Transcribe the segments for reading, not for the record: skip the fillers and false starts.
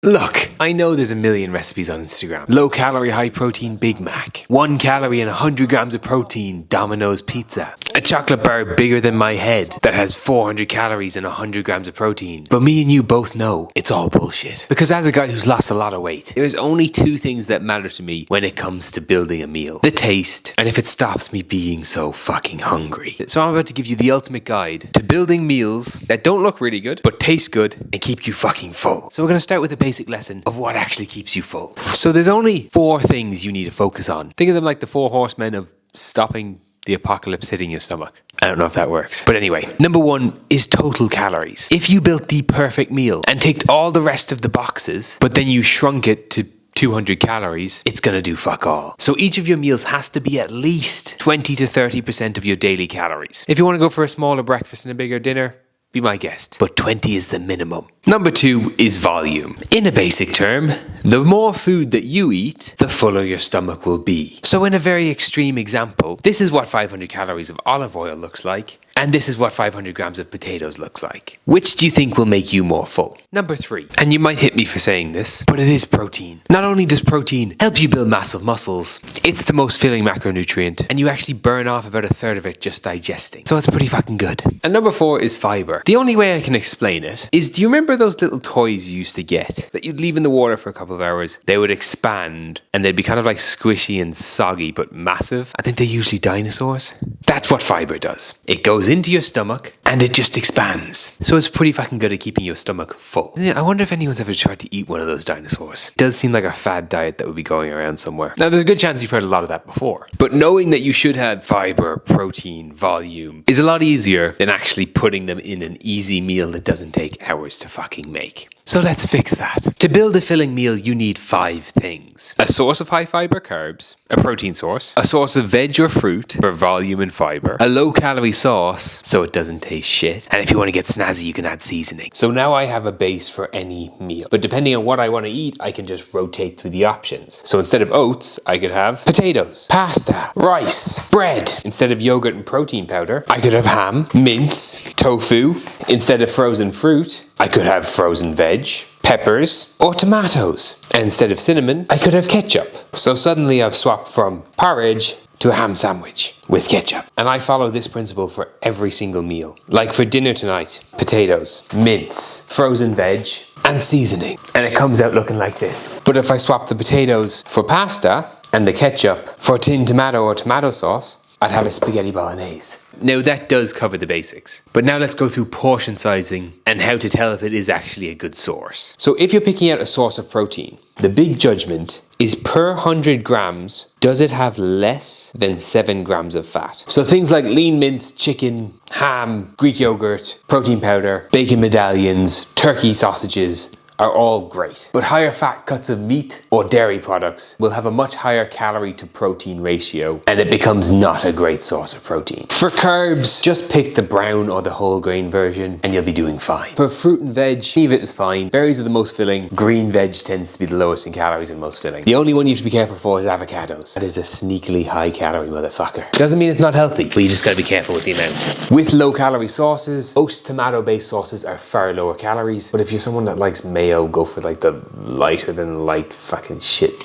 Look, I know there's a million recipes on Instagram. Low calorie, high protein Big Mac. 1 calorie and 100 grams of protein Domino's pizza. A chocolate bar bigger than my head that has 400 calories and 100 grams of protein. But me and you both know it's all bullshit. Because as a guy who's lost a lot of weight, there's only 2 things that matter to me when it comes to building a meal. The taste, and if it stops me being so fucking hungry. So I'm about to give you the ultimate guide to building meals that don't look really good, but taste good and keep you fucking full. So we're gonna start with a basic lesson of what actually keeps you full. So there's only 4 things you need to focus on. Think of them like the 4 horsemen of stopping the apocalypse hitting your stomach. I don't know if that works. But anyway, number 1 is total calories. If you built the perfect meal and ticked all the rest of the boxes, but then you shrunk it to 200 calories, it's gonna do fuck all. So each of your meals has to be at least 20 to 30% of your daily calories. If you wanna go for a smaller breakfast and a bigger dinner, be my guest. But 20 is the minimum. Number 2 is volume. In a basic term, the more food that you eat, the fuller your stomach will be. So in a very extreme example, this is what 500 calories of olive oil looks like, and this is what 500 grams of potatoes looks like. Which do you think will make you more full? Number 3, and you might hit me for saying this, but it is protein. Not only does protein help you build massive muscles, it's the most filling macronutrient, and you actually burn off about 1/3 of it just digesting. So it's pretty fucking good. And number 4 is fiber. The only way I can explain it is, do you remember those little toys you used to get that you'd leave in the water for a couple of hours? They would expand and they'd be kind of like squishy and soggy but massive. I think they're usually dinosaurs. That's what fiber does. It goes into your stomach and it just expands. So it's pretty fucking good at keeping your stomach full. And I wonder if anyone's ever tried to eat one of those dinosaurs. It does seem like a fad diet that would be going around somewhere. Now there's a good chance you've heard a lot of that before. But knowing that you should have fiber, protein, volume is a lot easier than actually putting them in an easy meal that doesn't take hours to fucking make. So let's fix that. To build a filling meal, you need 5 things. A source of high fiber carbs, a protein source, a source of veg or fruit for volume and fiber, a low calorie sauce so it doesn't taste shit, and if you want to get snazzy, you can add seasoning. So now I have a base for any meal. But depending on what I want to eat, I can just rotate through the options. So instead of oats, I could have potatoes, pasta, rice, bread. Instead of yogurt and protein powder, I could have ham, mince, tofu. Instead of frozen fruit, I could have frozen veg, peppers, or tomatoes. And instead of cinnamon, I could have ketchup. So suddenly I've swapped from porridge to a ham sandwich with ketchup. And I follow this principle for every single meal. Like for dinner tonight, potatoes, mince, frozen veg, and seasoning. And it comes out looking like this. But if I swap the potatoes for pasta and the ketchup for tin tomato or tomato sauce, I'd have a spaghetti bolognese. Now that does cover the basics, but now let's go through portion sizing and how to tell if it is actually a good source. So if you're picking out a source of protein, the big judgment is per 100 grams, does it have less than 7 grams of fat? So things like lean mince, chicken, ham, Greek yogurt, protein powder, bacon medallions, turkey sausages, are all great. But higher fat cuts of meat or dairy products will have a much higher calorie to protein ratio, and it becomes not a great source of protein. For carbs, just pick the brown or the whole grain version and you'll be doing fine. For fruit and veg, kiwi is fine. Berries are the most filling. Green veg tends to be the lowest in calories and most filling. The only one you have to be careful for is avocados. That is a sneakily high calorie motherfucker. Doesn't mean it's not healthy, but you just gotta be careful with the amount. With low calorie sauces, most tomato based sauces are far lower calories, but if you're someone that likes mayo, go for like the lighter than light fucking shit.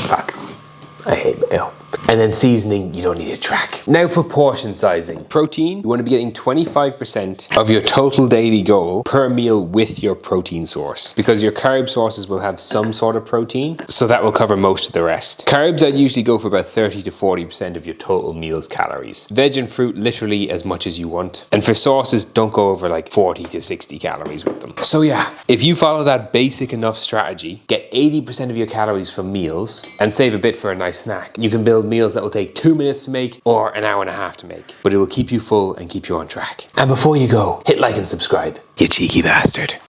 Fuck. I hate mayo. And then seasoning, you don't need to track. Now for portion sizing. Protein, you want to be getting 25% of your total daily goal per meal with your protein source. Because your carb sources will have some sort of protein, so that will cover most of the rest. Carbs, I'd usually go for about 30 to 40% of your total meal's calories. Veg and fruit, literally as much as you want. And for sauces, don't go over like 40 to 60 calories with them. So yeah, if you follow that basic enough strategy, get 80% of your calories from meals, and save a bit for a nice snack, you can build meals that will take 2 minutes to make or an hour and a half to make, but it will keep you full and keep you on track. And before you go, hit like and subscribe, you cheeky bastard.